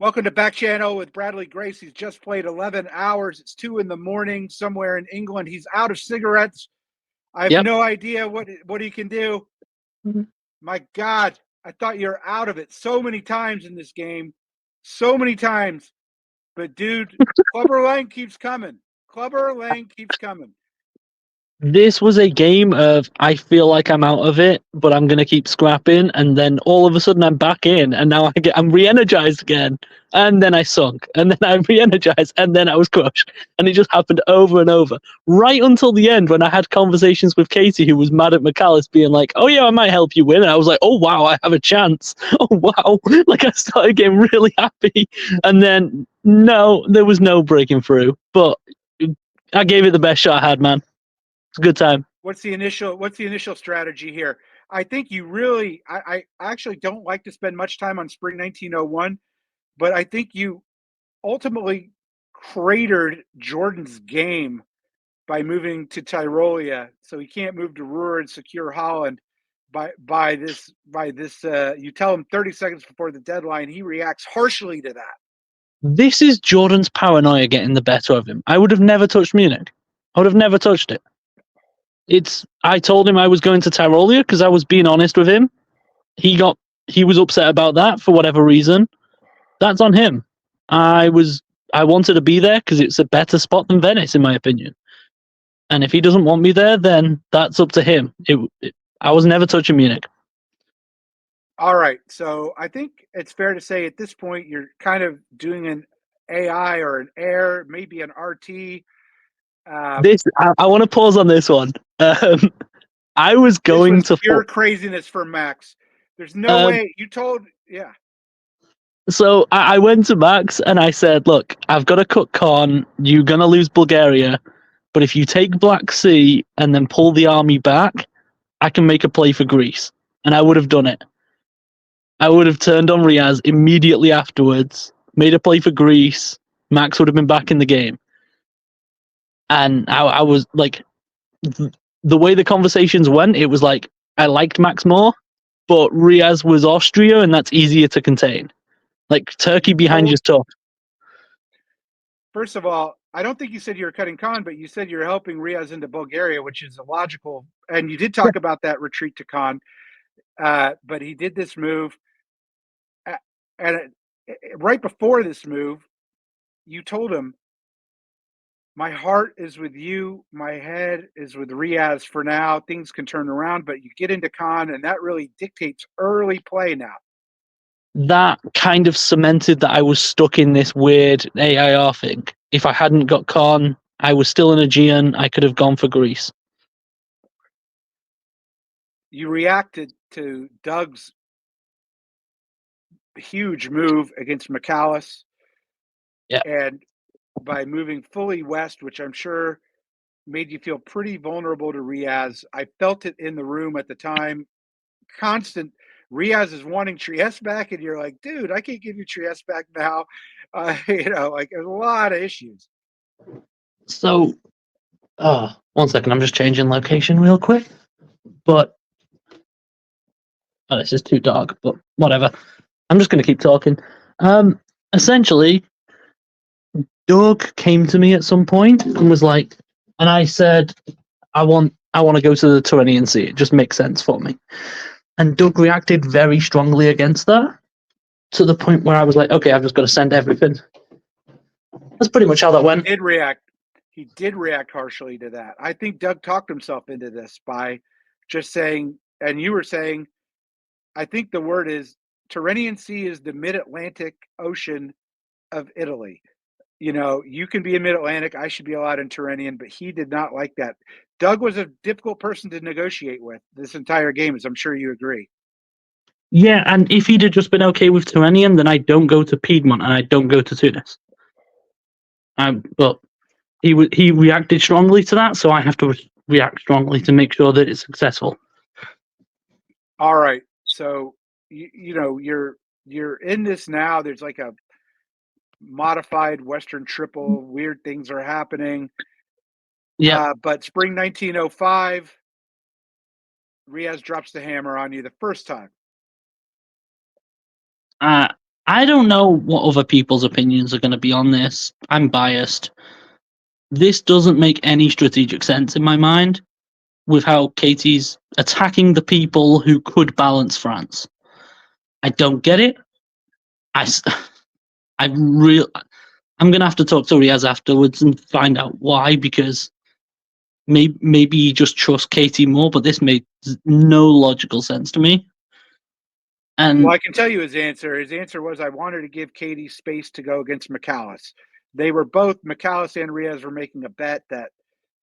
Welcome to Backchannel with Bradley Grace. He's just played 11 hours. It's 2 a.m. somewhere in England. He's out of cigarettes. I have no idea what he can do. My God, I thought you were out of it so many times in this game. So many times. But, dude, Clubber Lang keeps coming. Clubber Lang keeps coming. This was a game of, I feel like I'm out of it, but I'm going to keep scrapping, and then all of a sudden I'm back in, and now I'm re-energized again, and then I sunk, and then I'm re-energized, and then I was crushed, and it just happened over and over, right until the end when I had conversations with Katie, who was mad at McAllis, being like, oh yeah, I might help you win, and I was like, oh wow, I have a chance, oh wow, like I started getting really happy, and then, no, there was no breaking through, but I gave it the best shot I had, man. It's a good time. What's the initial strategy here? I think you really I actually don't like to spend much time on Spring 1901, but I think you ultimately cratered Jordan's game by moving to Tyrolia, so he can't move to Ruhr and secure Holland. By this, you tell him 30 seconds before the deadline. He reacts harshly to that. This is Jordan's paranoia getting the better of him. I would have never touched Munich. I would have never touched it. I told him I was going to Tyrolia because I was being honest with him. He was upset about that for whatever reason. That's on him. I wanted to be there because it's a better spot than Venice, in my opinion. And if he doesn't want me there, then that's up to him. I was never touching Munich. All right. So I think it's fair to say at this point you're kind of doing an AI or an air, maybe an RT. I want to pause on this one. I was going to pure craziness for Max. There's no way you told. Yeah. So I went to Max and I said, look, I've got to cut Khan. You're going to lose Bulgaria. But if you take Black Sea and then pull the army back, I can make a play for Greece. And I would have done it. I would have turned on Riaz immediately afterwards, made a play for Greece. Max would have been back in the game. And I was like, the way the conversations went, it was like, I liked Max more, but Riaz was Austria and that's easier to contain. Like, Turkey behind you's tough. First of all, I don't think you said you were cutting Khan, but you said you're helping Riaz into Bulgaria, which is a logical. And you did talk about that retreat to Khan, but he did this move. And right before this move, you told him, my heart is with you. My head is with Riaz for now. Things can turn around, but you get into Khan, and that really dictates early play now. That kind of cemented that I was stuck in this weird AIR thing. If I hadn't got Khan, I was still in Aegean. I could have gone for Greece. You reacted to Doug's huge move against McAllis. Yeah. And by moving fully west, which I'm sure made you feel pretty vulnerable to Riaz. I felt it in the room at the time. Constant. Riaz is wanting Trieste back, and you're like, dude, I can't give you Trieste back now. Like there's a lot of issues. So, 1 second, I'm just changing location real quick. But, this is too dark, but whatever. I'm just going to keep talking. Essentially, Doug came to me at some point and was like, and I said, I want to go to the Tyrrhenian Sea. It just makes sense for me. And Doug reacted very strongly against that, to the point where I was like, okay, I've just got to send everything. That's pretty much how that went. He did react harshly to that. I think Doug talked himself into this by just saying, and you were saying, I think the word is Tyrrhenian Sea is the mid-Atlantic Ocean of Italy. You can be in mid-Atlantic. I should be allowed in Tyrrhenian, but he did not like that. Doug was a difficult person to negotiate with this entire game, as I'm sure you agree. Yeah, and if he'd have just been okay with Tyrrhenian, then I don't go to Piedmont and I don't go to Tunis. But he reacted strongly to that, so I have to react strongly to make sure that it's successful. All right, so you're in this now. There's like a modified Western triple. Weird things are happening. Yeah, but Spring 1905, Riaz drops the hammer on you the first time. I don't know what other people's opinions are going to be on this. I'm biased. This doesn't make any strategic sense in my mind with how Katie's attacking the people who could balance France. I don't get it. I, s- I real. I'm gonna have to talk to Riaz afterwards and find out why, because maybe he just trusts Katie more, but this made no logical sense to me. Well, And I can tell you his answer. His answer was, I wanted to give Katie space to go against McAllis. They were both, McAllis and Riaz were making a bet that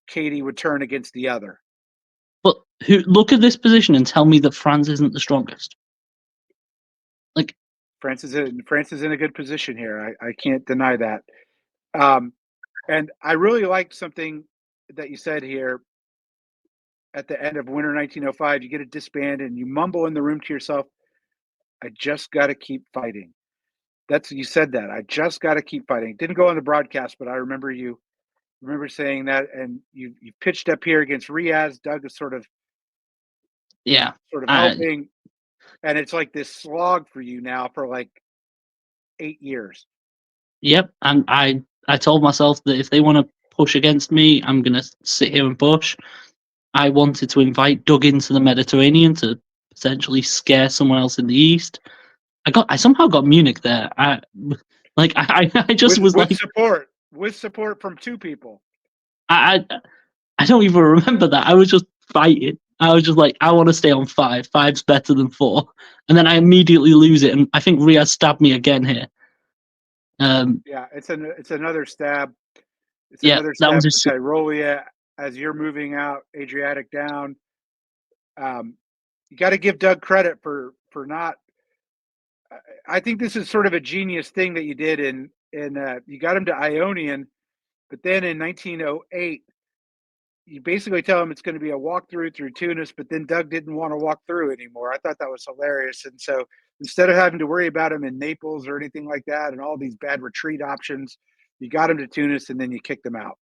Katie would turn against the other. but who look at this position and tell me that France isn't the strongest? Like, France is in a good position here. I can't deny that. Um, and I really liked something that you said here at the end of Winter 1905. You get a disband and you mumble in the room to yourself, I just got to keep fighting. You said that. I just got to keep fighting. Didn't go on the broadcast, but I remember saying that. And you pitched up here against Riaz. Doug is yeah, sort of I helping, and it's like this slog for you now for like 8 years. yep. And I told myself that if they want to push against me, I'm gonna sit here and push. I wanted to invite Doug into the Mediterranean to potentially scare someone else in the east. I somehow got Munich there. I just with was with like support with support from two people. I don't even remember that. I was just fighting. I was just like, I want to stay on five. Five's better than four. And then I immediately lose it. And I think Riaz stabbed me again here. Yeah, it's another stab. It's Yeah, another that was stab for just Tyrolia as you're moving out Adriatic down. Um, you got to give Doug credit for not. I think this is sort of a genius thing that you did in you got him to Ionian, but then in 1908 you basically tell him it's going to be a walkthrough through Tunis, but then Doug didn't want to walk through anymore. I thought that was hilarious. And so instead of having to worry about him in Naples or anything like that and all these bad retreat options, you got him to Tunis and then you kicked him out.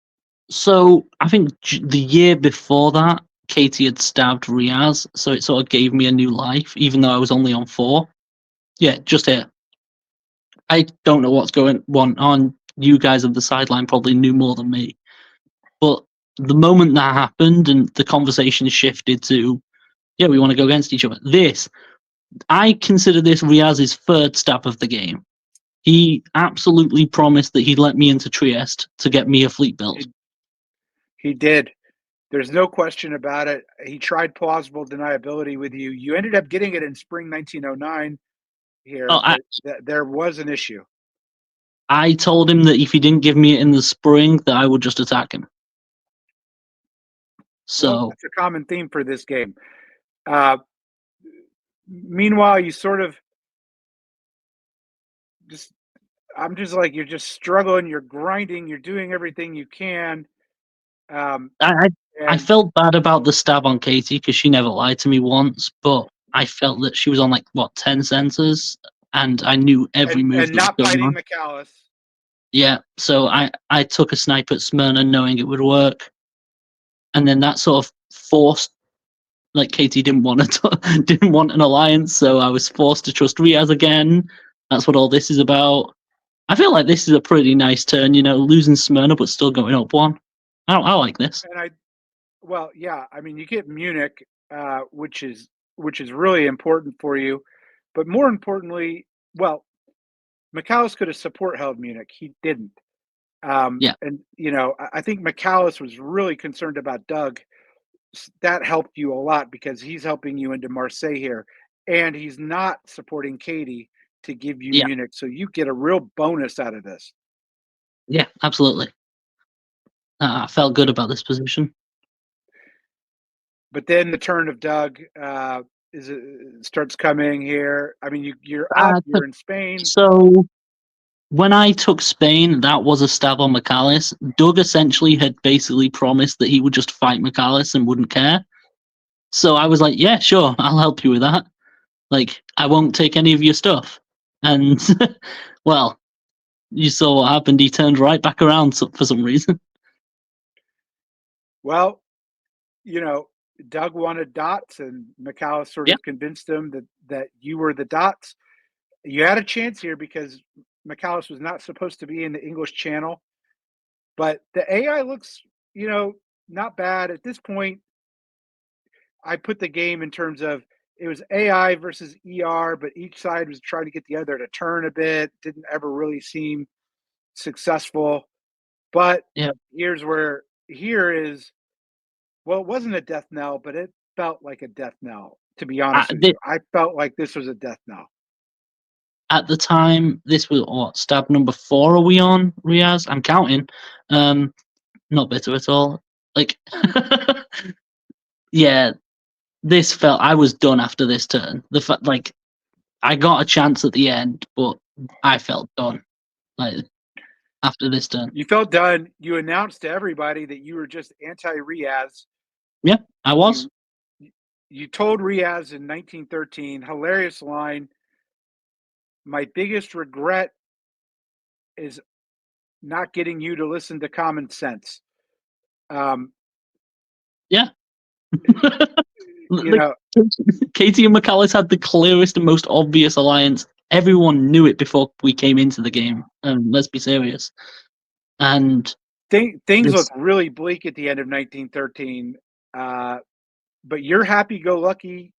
so. I think the year before that, Katie had stabbed Riaz, so it sort of gave me a new life, even though I was only on four. Yeah, just here. I don't know what's going on. You guys on the sideline probably knew more than me. But the moment that happened and the conversation shifted to, yeah, we want to go against each other. I consider this Riaz's third stab of the game. He absolutely promised that he'd let me into Trieste to get me a fleet built. He did. There's no question about it. He tried plausible deniability with you. You ended up getting it in spring 1909 here, Oh, but there was an issue. I told him that if he didn't give me it in the spring, that I would just attack him. Well, So that's a common theme for this game. Uh, Meanwhile, you sort of just I'm just like you're just struggling, you're grinding, you're doing everything you can. Um, I, I, I and felt bad about the stab on Katie because she never lied to me once, but I felt that she was on like what 10 sensors, and I knew every move and that was not going fighting on. McAllis. Yeah, so I took a snipe at Smyrna knowing it would work, and then that sort of forced like Katie didn't want didn't want an alliance, so I was forced to trust Riaz again. That's what all this is about. I feel like this is a pretty nice turn, losing Smyrna but still going up one. I like this. And well, yeah, I mean, you get Munich, which is really important for you, but more importantly, well, McAllis could have support held Munich. He didn't. Yeah, And I think McAllis was really concerned about Doug. That helped you a lot because he's helping you into Marseille here, and he's not supporting Katie to give you yeah, Munich. So you get a real bonus out of this. yeah, absolutely. I felt good about this position. But then the turn of Doug is starts coming here. I mean, you're up, Uh, you're in Spain, so when I took Spain, that was a stab on McAllis. Doug essentially had basically promised that he would just fight McAllis and wouldn't care. So I was like, yeah, sure, I'll help you with that. Like, I won't take any of your stuff. And, well, you saw what happened. He turned right back around for some reason. well, Doug wanted dots, and McAllis sort Yeah. of convinced him that you were the dots. You had a chance here because McAllis was not supposed to be in the English channel, but the AI looks, not bad at this point. I put the game in terms of it was AI versus ER, but each side was trying to get the other to turn a bit. Didn't ever really seem successful. But Yeah. here is, well, it wasn't a death knell, but it felt like a death knell, to be At, honest with the, you. I felt like this was a death knell. at the time, this was what, stab number 4 are we on, Riaz? I'm counting. Not bitter at all. Like, yeah, this felt. I was done after this turn. The fact, like, I got a chance at the end, but I felt done. Like after this turn. You felt done. You announced to everybody that you were just anti-Riaz. Yeah, I was. You told Riaz in 1913, hilarious line, my biggest regret is not getting you to listen to common sense. Yeah. You know, Katie and McAllis had the clearest and most obvious alliance. Everyone knew it before we came into the game. Let's be serious. And things look this, really bleak at the end of 1913. But you're happy-go-lucky,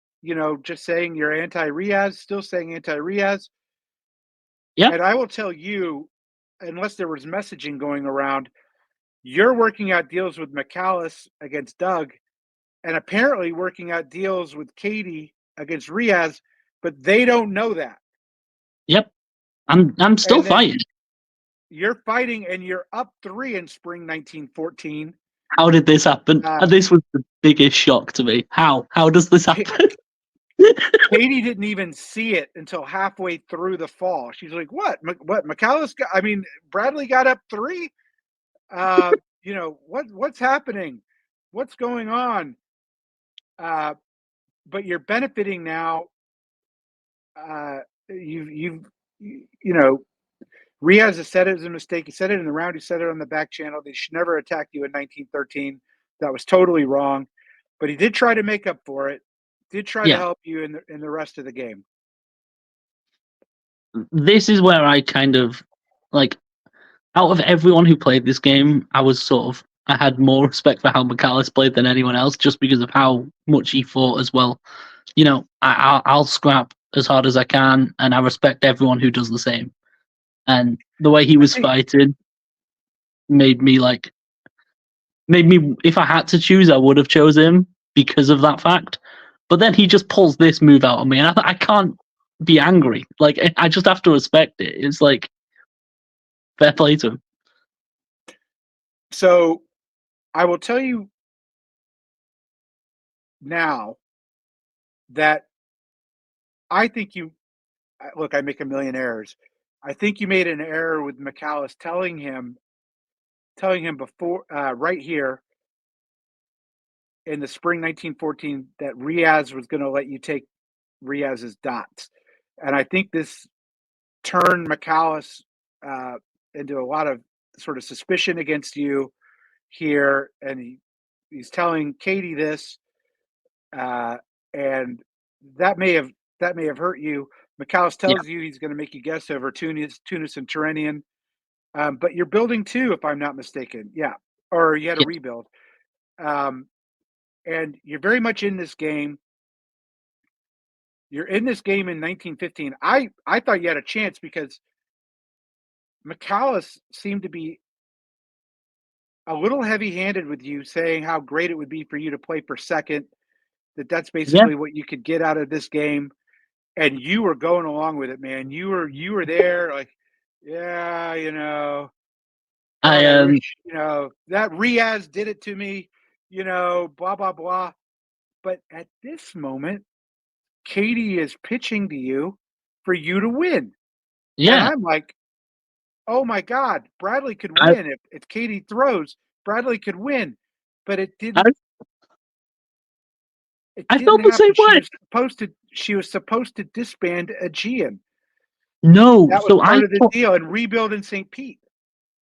just saying you're anti-Riaz, still saying anti-Riaz. yeah, And I will tell you, unless there was messaging going around, you're working out deals with McAllis against Doug, and apparently working out deals with Katie against Riaz, but they don't know that. yep. I'm still And then fighting. you're fighting, and you're up 3 in spring 1914. How did this happen? And this was the biggest shock to me. How? How does this happen? Katie didn't even see it until halfway through the fall. She's like, "What? What? McAllis got? I mean, Bradley got up 3. What's happening? What's going on?" But you're benefiting now. Riaz has said it was a mistake. He said it in the round. He said it on the back channel. They should never attack you in 1913. That was totally wrong. But he did try to make up for it. Did try to Yeah. help you in the rest of the game. This is where I kind of like, out of everyone who played this game, I had more respect for how McAllis played than anyone else, just because of how much he fought as well. I'll scrap as hard as I can, and I respect everyone who does the same. And the way he was fighting made me, if I had to choose, I would have chose him because of that fact. But then he just pulls this move out on me, and I can't be angry. Like, I just have to respect it. It's like, fair play to him. So I will tell you now that I think I make a million errors. I think you made an error with McAllis telling him before, right here in the spring 1914, that Riaz was going to let you take Riaz's dots. And I think this turned McAllis into a lot of sort of suspicion against you here. And he's telling Katie this, and that may have hurt you. McAllis tells you he's going to make you guess over Tunis and Turanian. But you're building 2, if I'm not mistaken. Yeah. Or you had a rebuild. And you're very much in this game. You're in this game in 1915. I thought you had a chance because McAllis seemed to be a little heavy-handed with you, saying how great it would be for you to play for second, that's basically what you could get out of this game. And you were going along with it, man. You were there, like, yeah, I wish, that Riaz did it to me, blah, blah, blah. But at this moment, Katie is pitching to you for you to win. Yeah. And I'm like, oh my God, Bradley could win. If Katie throws, Bradley could win. But it didn't. I felt the same way. She was supposed to disband Aegean. No, that was part of the deal, and rebuild in St. Pete.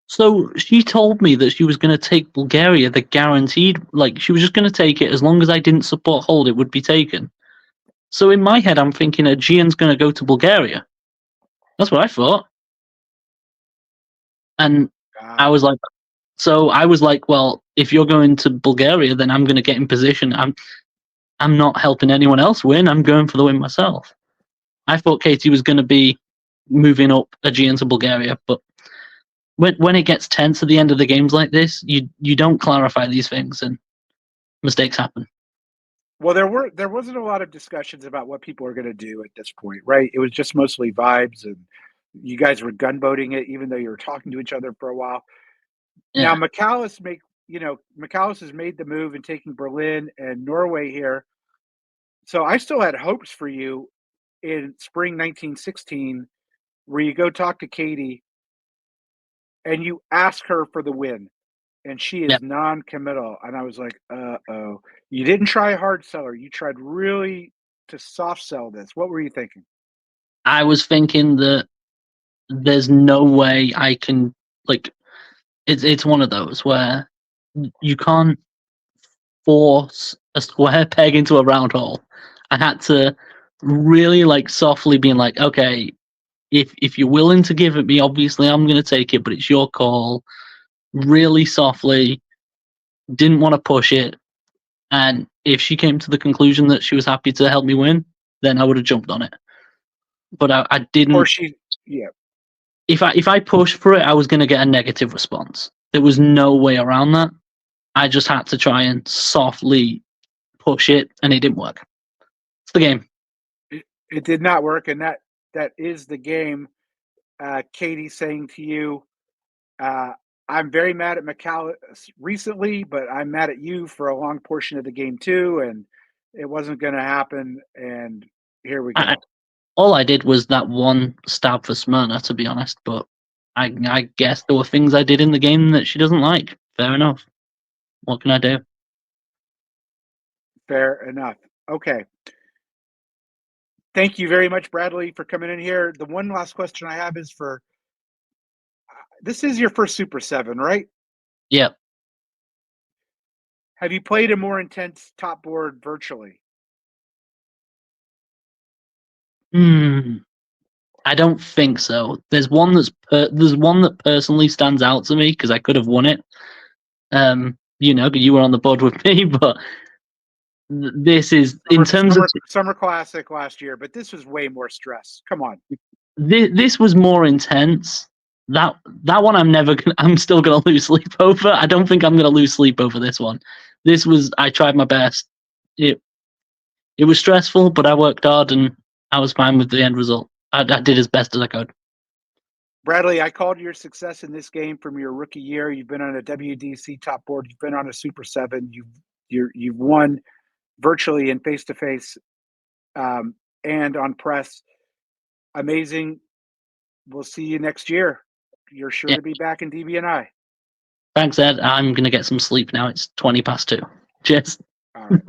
So she told me that she was going to take Bulgaria, the guaranteed, like, she was just going to take it as long as I didn't support hold, it would be taken. So in my head, I'm thinking Aegean's going to go to Bulgaria. That's what I thought. And God. I was like, well, if you're going to Bulgaria, then I'm going to get in position. I'm not helping anyone else win. I'm going for the win myself. I thought Katie was going to be moving up Aegean to Bulgaria, but when it gets tense at the end of the games like this, you don't clarify these things, and mistakes happen. Well, there wasn't a lot of discussions about what people are going to do at this point, right? It was just mostly vibes, and you guys were gunboating it, even though you were talking to each other for a while. Now, Yeah, McAllis has made the move and taking Berlin and Norway here. So I still had hopes for you in spring 1916, where you go talk to Katie and you ask her for the win, and she yeah. is non-committal. And I was like, uh-oh. You didn't try a hard seller. You tried really to soft sell this. What were you thinking? I was thinking that there's no way I can, like, it's one of those where you can't force a square peg into a round hole. I had to really like softly being like, okay, if you're willing to give it me, obviously I'm gonna take it, but it's your call. Really softly, didn't want to push it. And if she came to the conclusion that she was happy to help me win, then I would have jumped on it. But I Or didn't. yeah. If I pushed for it, I was gonna get a negative response. There was no way around that. I just had to try and softly push it, and it didn't work. It's the game. It did not work, and that is the game. Katie saying to you, uh, I'm very mad at McAllis recently, but I'm mad at you for a long portion of the game too, and it wasn't going to happen. And here we I, go. all I did was that one stab for Smyrna, to be honest. But I guess there were things I did in the game that she doesn't like. Fair enough. What can I do? Fair enough. Okay. Thank you very much, Bradley, for coming in here. The one last question I have is for this is your first Super Seven, right? Yep. Have you played a more intense top board virtually? Hmm. I don't think so. There's one that personally stands out to me because I could have won it. You were on the board with me, but this is in terms of Summer Classic last year, but this was way more stress. Come on. this was more intense. That one I'm still gonna lose sleep over. I don't think I'm gonna lose sleep over this one. I tried my best. It was stressful, but I worked hard and I was fine with the end result. I did as best as I could. Bradley, I called your success in this game from your rookie year. You've been on a WDC top board. You've been on a Super Seven. You've won virtually and face to face, and on press. Amazing. We'll see you next year. You're sure Yeah. to be back in DBNI. Thanks, Ed. I'm gonna get some sleep now. It's 2:20. Cheers. All right.